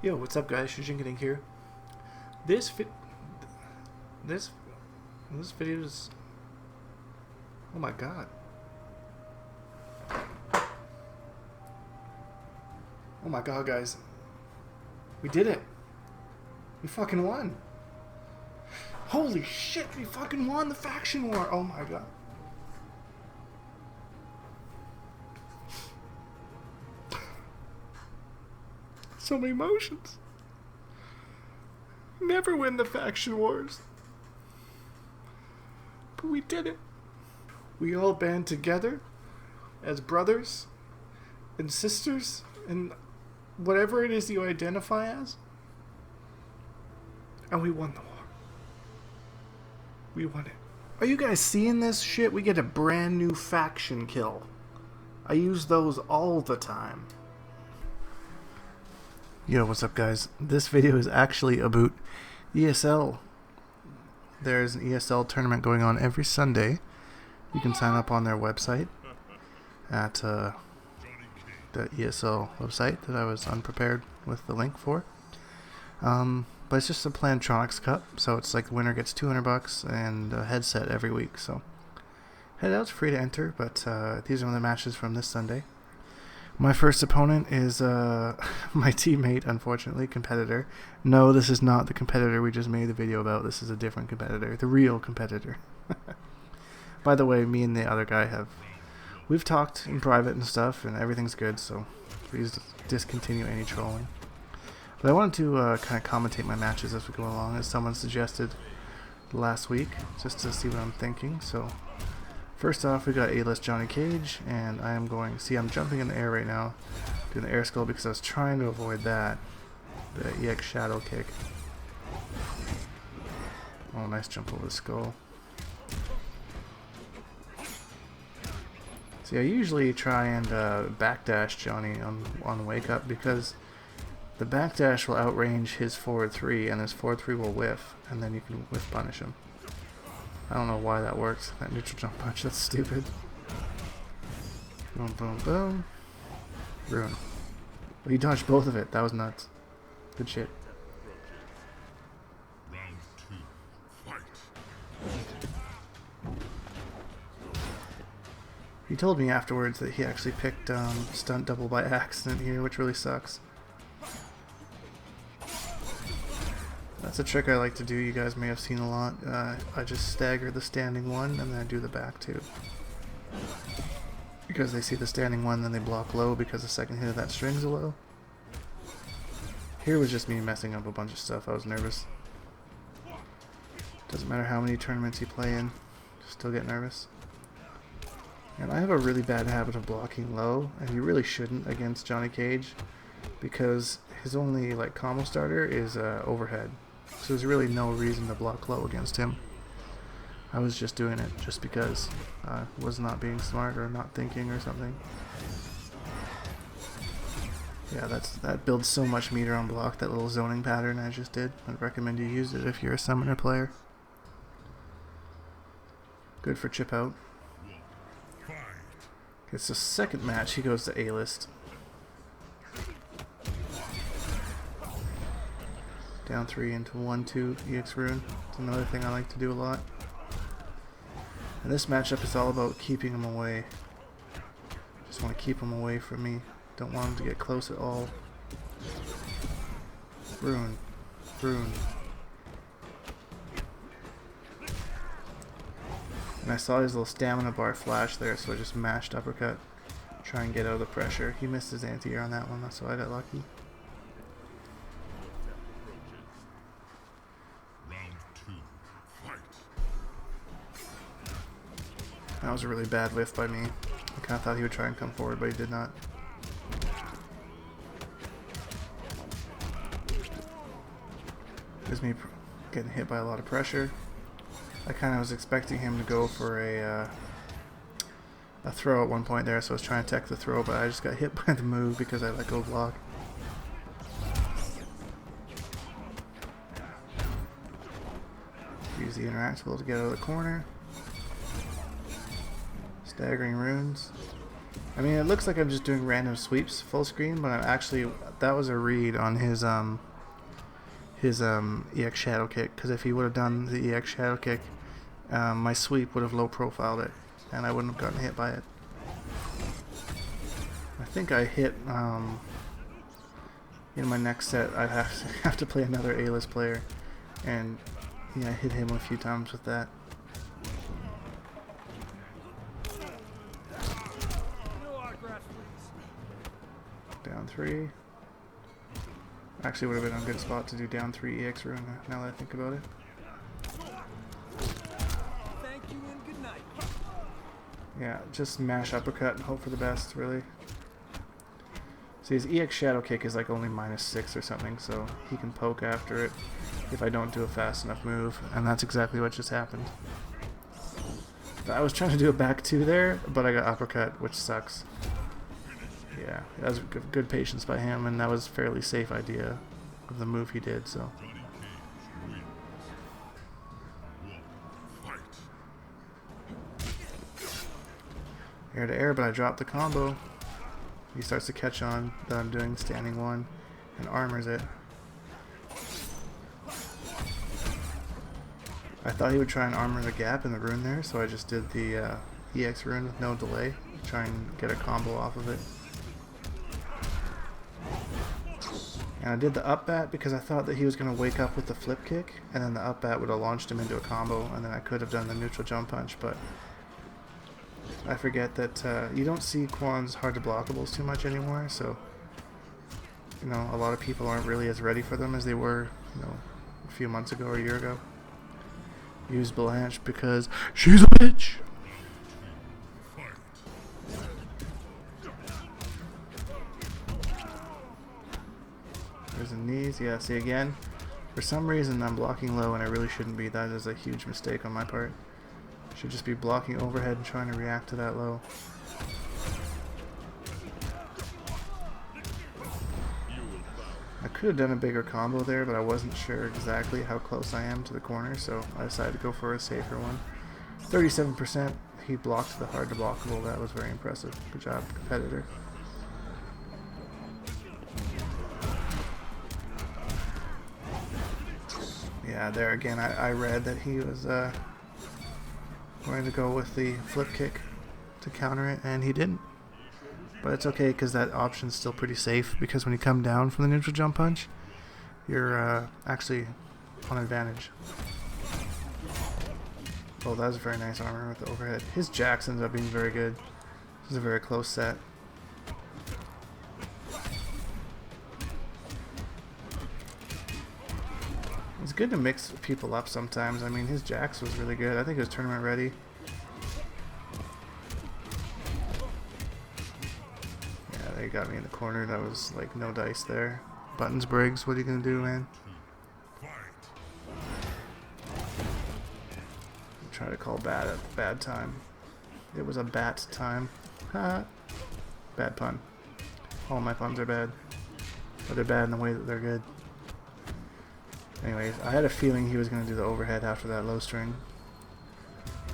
Yo, what's up, guys? Shujinkydink here. This this video is... Oh my god. Oh my god, guys. We did it. We fucking won. Holy shit, we fucking won the faction war. Oh my god. So many emotions. Never win the faction wars. But we did it. We all band together as brothers and sisters and whatever it is you identify as. And we won the war. We won it. Are you guys seeing this shit? We get a brand new faction kill. I use those all the time. Yo, what's up, guys? This video is actually about ESL. There's an ESL tournament going on every Sunday. You can sign up on their website at the ESL website that I was unprepared with the link for. But it's just a Plantronics Cup, so it's like the winner gets $200 and a headset every week. So head out, it's free to enter, but these are the matches from this Sunday. My first opponent is my teammate, unfortunately, Kompetitor. No, this is not the Kompetitor we just made the video about. This is a different Kompetitor, the real Kompetitor. By the way, me and the other guy we've talked in private and stuff, and everything's good, so please discontinue any trolling. But I wanted to kind of commentate my matches as we go along, as someone suggested last week, just to see what I'm thinking. So first off, we got A-list Johnny Cage, and I am going... See, I'm jumping in the air right now, doing the air skull because I was trying to avoid that. The EX Shadow Kick. Oh, nice jump over the skull. See, I usually try and backdash Johnny on Wake Up because the backdash will outrange his forward 3, and his forward 3 will whiff, and then you can whiff punish him. I don't know why that works. That neutral jump punch, that's stupid. Boom, boom, boom. Ruin. But he dodged both of it. That was nuts. Good shit. Round 2, fight. He told me afterwards that he actually picked stunt double by accident here, which really sucks. That's a trick I like to do, you guys may have seen a lot. I just stagger the standing one and then I do the back two. Because they see the standing one, then they block low because the second hit of that string's a low. Here was just me messing up a bunch of stuff, I was nervous. Doesn't matter how many tournaments you play in, still get nervous. And I have a really bad habit of blocking low, and you really shouldn't against Johnny Cage, because his only like combo starter is overhead. So there's really no reason to block low against him. I was just doing it just because I was not being smart or not thinking or something. Yeah, that builds so much meter on block, that little zoning pattern I just did. I'd recommend you use it if you're a summoner player. Good for chip out. It's the second match, he goes to A-list. Down 3 into 1-2 EX Rune. It's another thing I like to do a lot. And this matchup is all about keeping him away. Just want to keep him away from me. Don't want him to get close at all. Rune. Rune. And I saw his little stamina bar flash there, so I just mashed uppercut. Try and get out of the pressure. He missed his anti-air on that one, that's why I got lucky. That was a really bad whiff by me. I kind of thought he would try and come forward, but he did not. There's me getting hit by a lot of pressure. I kind of was expecting him to go for a throw at one point there, so I was trying to tech the throw, but I just got hit by the move because I let go block. Use the interactable to get out of the corner. Staggering runes. I mean, it looks like I'm just doing random sweeps full screen, but I'm actually, that was a read on his EX Shadow Kick, because if he would have done the EX Shadow Kick, my sweep would have low profiled it, and I wouldn't have gotten hit by it. I think I hit, in my next set, I'd have to play another A-list player, and yeah, I hit him a few times with that. Down 3. Actually would have been a good spot to do down 3 EX rune, now that I think about it. Thank you and good night. Yeah, just mash uppercut and hope for the best, really. See, his EX Shadow Kick is like only -6 or something, so he can poke after it if I don't do a fast enough move, and that's exactly what just happened. I was trying to do a back 2 there, but I got uppercut, which sucks. Yeah, that was good patience by him, and that was a fairly safe idea of the move he did, so. Air to air, but I dropped the combo. He starts to catch on that I'm doing standing 1 and armors it. I thought he would try and armor the gap in the rune there, so I just did the EX rune with no delay, try and get a combo off of it. And I did the up bat because I thought that he was going to wake up with the flip kick, and then the up bat would have launched him into a combo, and then I could have done the neutral jump punch, but I forget that you don't see Quan's hard to blockables too much anymore, so you know, a lot of people aren't really as ready for them as they were, you know, a few months ago or a year ago. Use Blanche because she's a bitch. There's the knees. Yeah, see again, for some reason I'm blocking low and I really shouldn't be. That is a huge mistake on my part. Should just be blocking overhead and trying to react to that low. I could have done a bigger combo there, but I wasn't sure exactly how close I am to the corner, so I decided to go for a safer one. 37%, he blocked the hard to blockable. That was very impressive. Good job, competitor. Yeah, there again, I read that he was going to go with the flip kick to counter it, and he didn't. But it's okay, because that option's still pretty safe, because when you come down from the neutral jump punch, you're actually on advantage. Oh, that was a very nice armor with the overhead. His jacks ends up being very good. This is a very close set. It's good to mix people up sometimes. I mean, his jacks was really good. I think it was tournament ready. Yeah, they got me in the corner. That was like no dice there. Buttons Briggs, what are you gonna do, man? Try to call bad at the bad time. It was a bat time. Ha! Bad pun. All my puns are bad. But they're bad in the way that they're good. Anyways, I had a feeling he was going to do the overhead after that low string.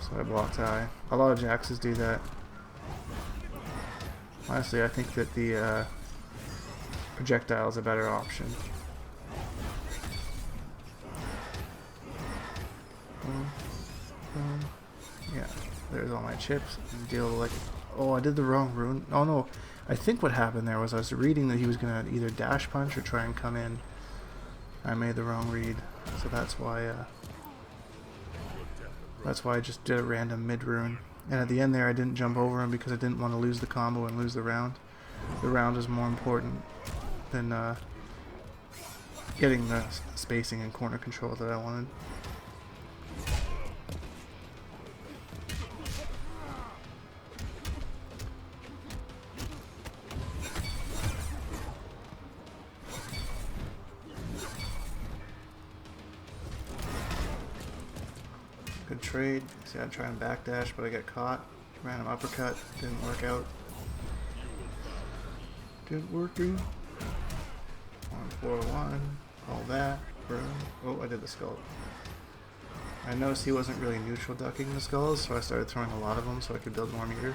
So I blocked high. A lot of Jaxes do that. Honestly, I think that the projectile is a better option. Yeah, there's all my chips. Deal like, oh, I did the wrong rune. Oh no, I think what happened there was I was reading that he was going to either dash punch or try and come in. I made the wrong read, so that's why I just did a random mid rune. And at the end there, I didn't jump over him because I didn't want to lose the combo and lose the round. The round is more important than getting the spacing and corner control that I wanted. Good trade. See, I'd try and backdash, but I got caught. Random uppercut. Didn't work out. Didn't work out. 1-4-1. All that. Boom. Oh, I did the skull. I noticed he wasn't really neutral ducking the skulls, so I started throwing a lot of them so I could build more meter.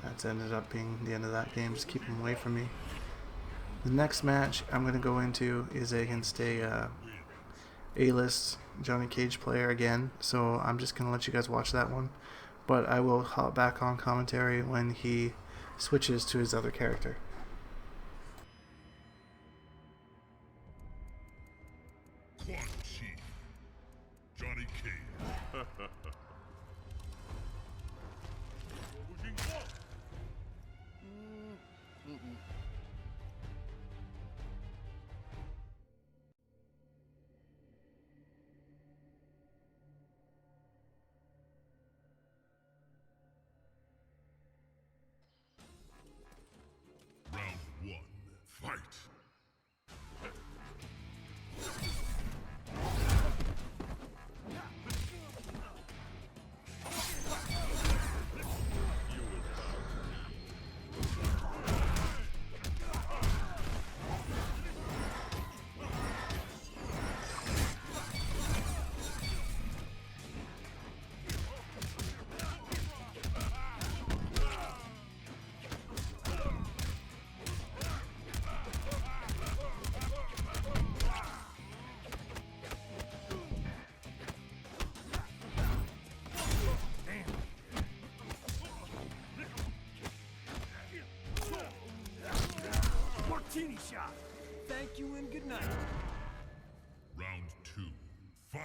That's ended up being the end of that game. Just keep him away from me. The next match I'm going to go into is against a A-list Johnny Cage player again, so I'm just going to let you guys watch that one. But I will hop back on commentary when he switches to his other character. Quan Chi. Johnny Cage. Shujinkydink. Round 1. Fight. Martini shot. Thank you and good night. Round 2. Fight.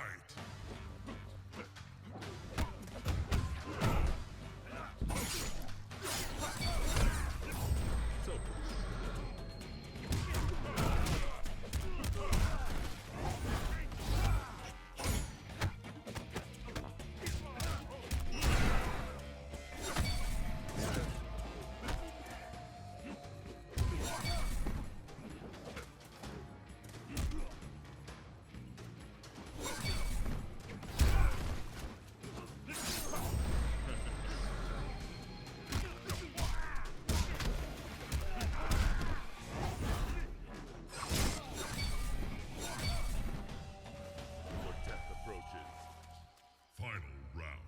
Final round.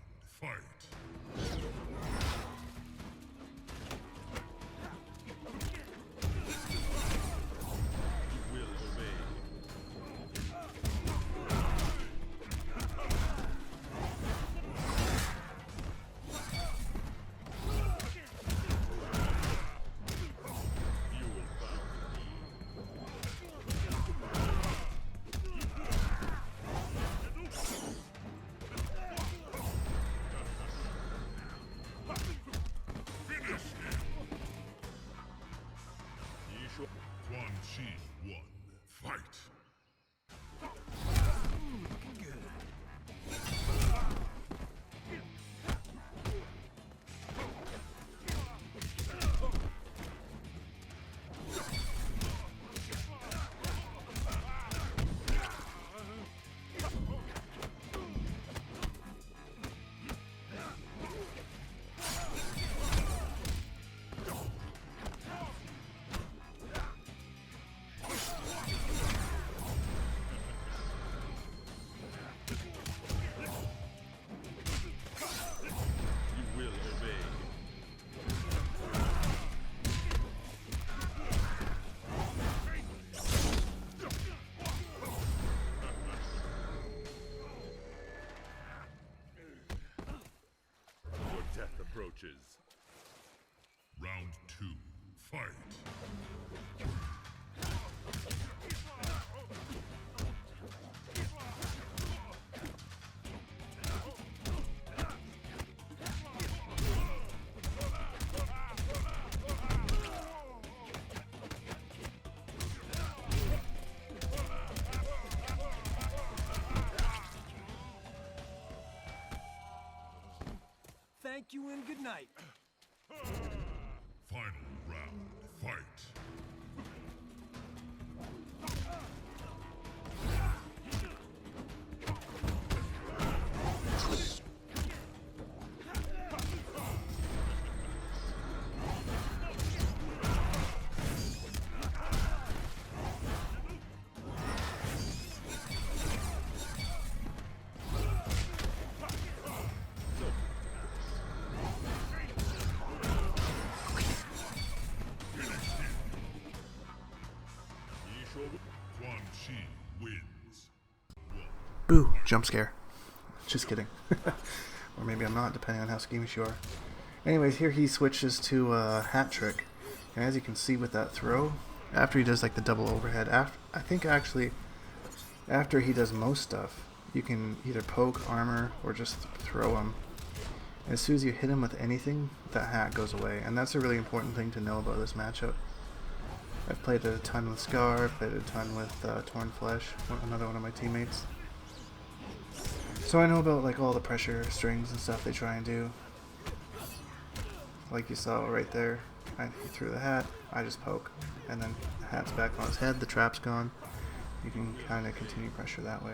Fight. Quan Chi 1. Fight. Approaches. Round 2. Fight. Thank you and good night. Final round. Fight. Quan Chi wins. Boo! Jump scare. Just kidding. Or maybe I'm not, depending on how squeamish you are. Anyways, here he switches to a hat trick. And as you can see with that throw, after he does like the double overhead, I think actually after he does most stuff, you can either poke, armor, or just throw him. And as soon as you hit him with anything, that hat goes away. And that's a really important thing to know about this matchup. I've played it a ton with Scar, I've played it a ton with Torn Flesh, another one of my teammates. So I know about like all the pressure strings and stuff they try and do. Like you saw right there, he threw the hat, I just poke, and then the hat's back on his head, the trap's gone. You can kind of continue pressure that way.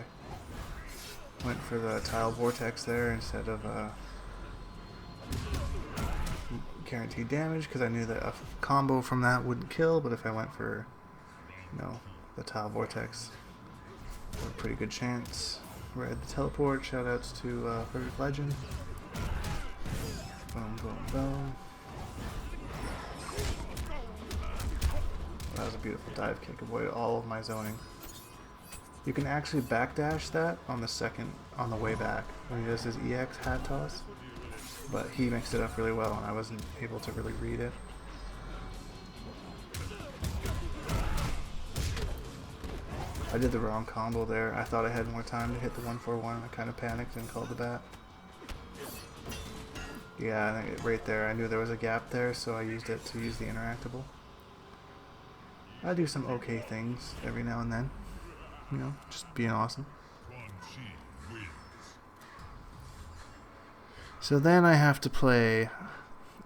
Went for the tile vortex there instead of guaranteed damage because I knew that a combo from that wouldn't kill, but if I went for, you know, the tile vortex, a pretty good chance. Read the teleport, shoutouts to Perfect Legend. Boom, boom, boom. That was a beautiful dive kick, avoided all of my zoning. You can actually backdash that on the way back when he does his EX hat toss, but he mixed it up really well and I wasn't able to really read it. I did the wrong combo there. I thought I had more time to hit the 141. I kind of panicked and called the bat. Yeah, I think right there. I knew there was a gap there, so I used it to use the interactable. I do some okay things every now and then. You know, just being awesome. Quan Chi wins. So then I have to play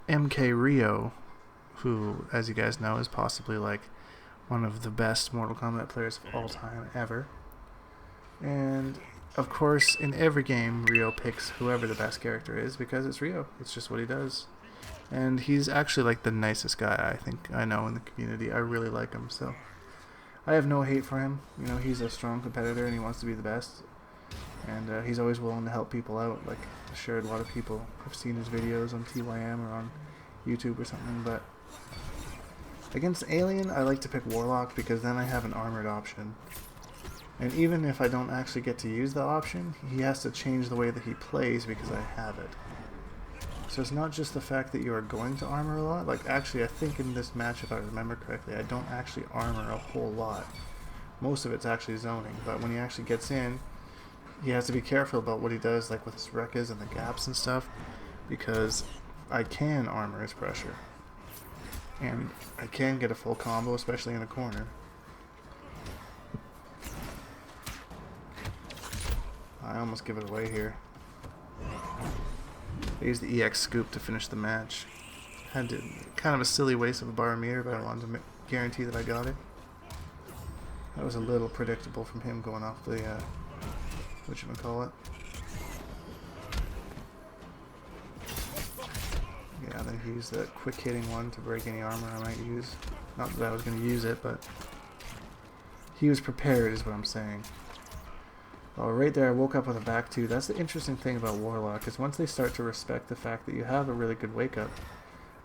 MK Rio, who, as you guys know, is possibly like one of the best Mortal Kombat players of all time ever. And of course, in every game, Rio picks whoever the best character is because it's Rio. It's just what he does. And he's actually like the nicest guy I think I know in the community. I really like him, so I have no hate for him. You know, he's a strong competitor and he wants to be the best. And he's always willing to help people out. Like, I'm sure a lot of people have seen his videos on TYM or on YouTube or something, but against Alien, I like to pick Warlock because then I have an armored option. And even if I don't actually get to use the option, he has to change the way that he plays because I have it. So it's not just the fact that you are going to armor a lot. Like, actually, I think in this match, if I remember correctly, I don't actually armor a whole lot. Most of it's actually zoning, but when he actually gets in, he has to be careful about what he does, like with his rekkas and the gaps and stuff, because I can armor his pressure. And I can get a full combo, especially in a corner. I almost give it away here. I used the EX scoop to finish the match. Had to, kind of a silly waste of a barometer, but I wanted to guarantee that I got it. That was a little predictable from him going off the, whatchamacallit. Yeah, then he used that quick hitting one to break any armor I might use. Not that I was going to use it, but he was prepared is what I'm saying. Oh, right there I woke up with a back two. That's the interesting thing about Warlock, is once they start to respect the fact that you have a really good wake up,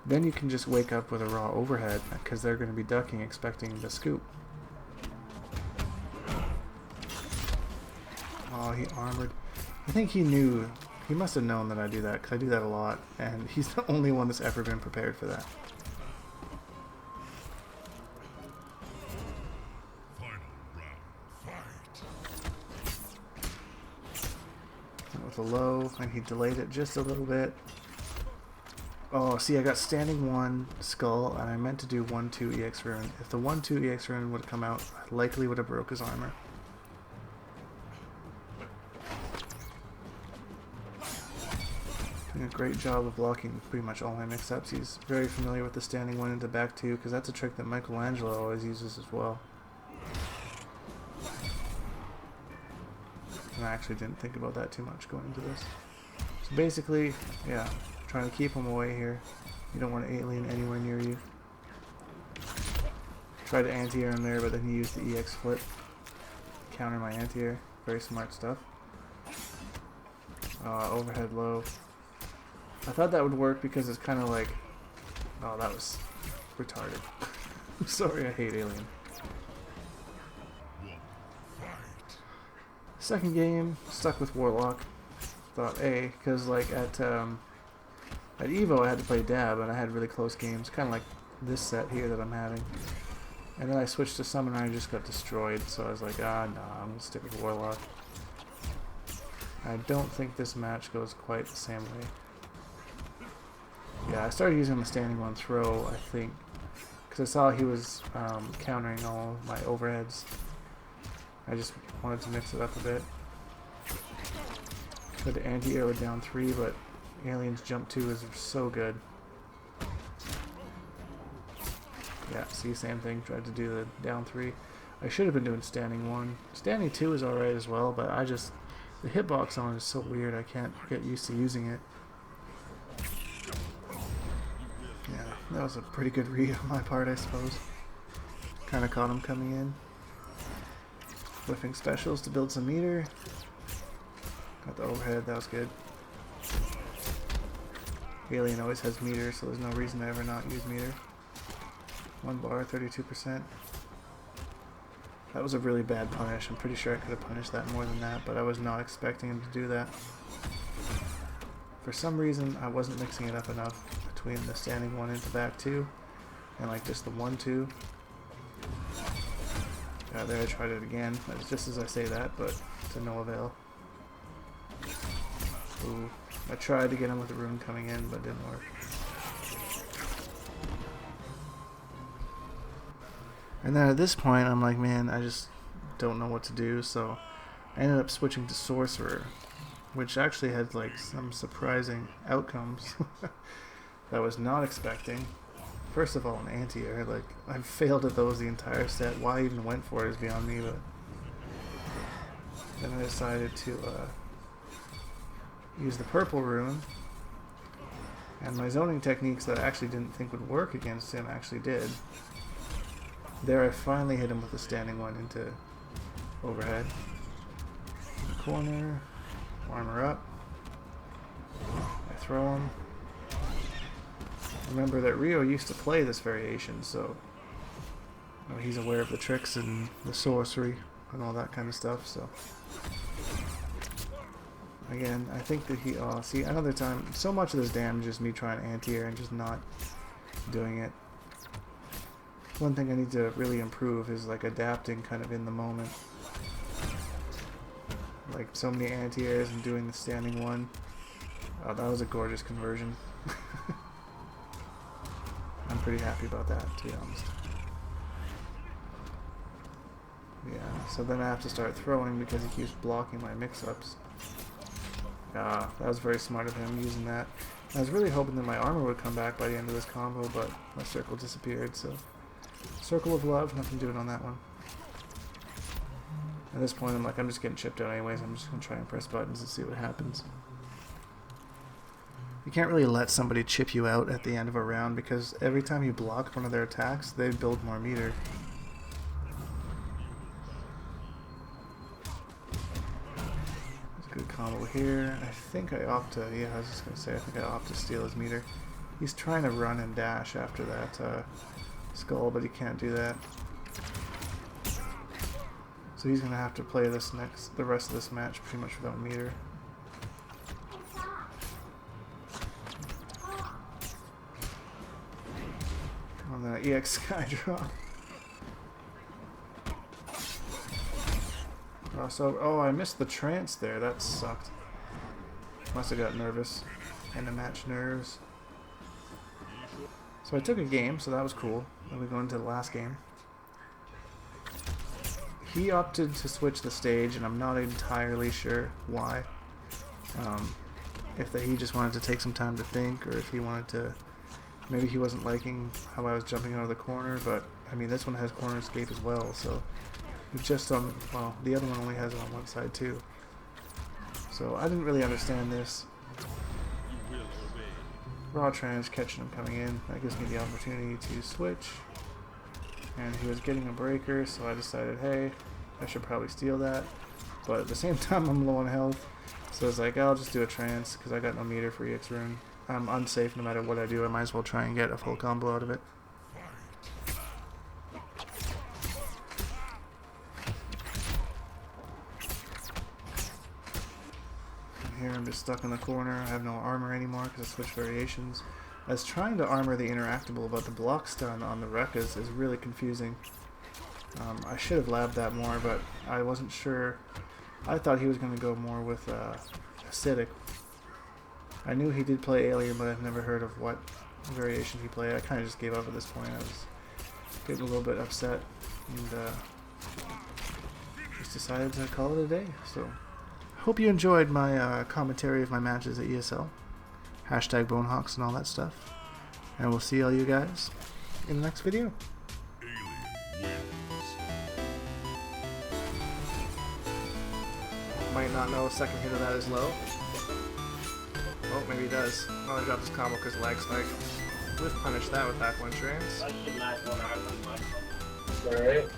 then you can just wake up with a raw overhead, because they're going to be ducking expecting the scoop. Oh, he armored. I think he knew. He must have known that I do that, because I do that a lot, and he's the only one that's ever been prepared for that. Final round. Fight. With a low, and he delayed it just a little bit. Oh, see, I got standing 1 skull, and I meant to do 1-2 EX rune. If the 1-2 EX rune would have come out, I likely would have broke his armor. Doing a great job of blocking pretty much all my mix-ups. He's very familiar with the standing 1 into back 2, because that's a trick that Michelangelo always uses as well. And I actually didn't think about that too much going into this. So basically, yeah, trying to keep him away here. You don't want an alien anywhere near you. Tried to anti-air him there, but then he used the EX flip. Counter my anti-air. Very smart stuff. Overhead low. I thought that would work because it's kind of like... Oh, that was retarded. I'm sorry, I hate Alien. Second game, stuck with Warlock. Thought A, because like at Evo I had to play Dab and I had really close games, kind of like this set here that I'm having. And then I switched to Summon and I just got destroyed, so I was like, ah, no, I'm going to stick with Warlock. I don't think this match goes quite the same way. Yeah, I started using the standing one throw, I think, because I saw he was countering all my overheads. I just wanted to mix it up a bit. Tried to anti-air with down 3, but Alien's jump 2 is so good. Yeah, see, same thing. Tried to do the down 3. I should have been doing standing 1. Standing 2 is alright as well, but the hitbox on it is so weird, I can't get used to using it. Yeah, that was a pretty good read on my part, I suppose. Kind of caught him coming in. Whiffing specials to build some meter. Got the overhead, that was good. Alien always has meter, so there's no reason to ever not use meter. 1 bar, 32%. That was a really bad punish. I'm pretty sure I could have punished that more than that, but I was not expecting him to do that. For some reason, I wasn't mixing it up enough between the standing 1 into back 2 and like just the 1-2. There I tried it again. That's just as I say that, but to no avail. Ooh, I tried to get him with the rune coming in, but it didn't work. And then at this point, I'm like, man, I just don't know what to do, so I ended up switching to Sorcerer, which actually had like some surprising outcomes that I was not expecting. First of all, an anti-air, like, I've failed at those the entire set. Why I even went for it is beyond me, but then I decided to use the purple rune, and my zoning techniques that I actually didn't think would work against him actually did. There I finally hit him with the standing 1 into overhead. Corner, armor up. I throw him. Remember that Rio used to play this variation, so he's aware of the tricks and the sorcery and all that kind of stuff, so again, I think that he, see, another time, so much of this damage is me trying to anti-air and just not doing it. One thing I need to really improve is like adapting kind of in the moment. Like so many anti-airs and doing the standing 1. Oh, that was a gorgeous conversion. I'm pretty happy about that, to be honest. Yeah, so then I have to start throwing because he keeps blocking my mix-ups. That was very smart of him using that. I was really hoping that my armor would come back by the end of this combo, but my circle disappeared, so Circle of Love, nothing doing on that one. At this point, I'm like, I'm just getting chipped out anyways. I'm just going to try and press buttons and see what happens. You can't really let somebody chip you out at the end of a round because every time you block one of their attacks, they build more meter. There's a good combo here. I think I opt to, yeah, I was just going to say, I think I opt to steal his meter. He's trying to run and dash after that skull, but he can't do that. So he's going to have to play this the rest of this match pretty much without meter. On that EX Skydrop. Oh, I missed the trance there. That sucked. Must have got nervous. End of match nerves. So I took a game, so that was cool. Then we go into the last game. He opted to switch the stage, and I'm not entirely sure why. If he just wanted to take some time to think, or if he wanted to... Maybe he wasn't liking how I was jumping out of the corner, but I mean this one has corner escape as well, so it's just on, well, the other one only has it on one side too. So I didn't really understand this. Raw trans catching him coming in, that gives me the opportunity to switch. And he was getting a breaker, so I decided, hey, I should probably steal that. But at the same time I'm low on health, so I was like, I'll just do a trance because I got no meter for EX rune. I'm unsafe no matter what I do. I might as well try and get a full combo out of it. here. I'm just stuck in the corner. I have no armor anymore because I switched variations. I was trying to armor the interactable, but the block stun on the wreck is really confusing. I should have labbed that more, but I wasn't sure. I thought he was going to go more with acidic. I knew he did play alien, but I've never heard of what variation he played. I kind of just gave up at this point. I was getting a little bit upset and just decided to call it a day. So, hope you enjoyed my commentary of my matches at ESL. Hashtag Bonehawks and all that stuff. And we'll see all you guys in the next video. Might not know a second hit of that is low. Oh, maybe he does. Oh, I dropped his combo because lag spike. We've punished that with back one trans. Alright.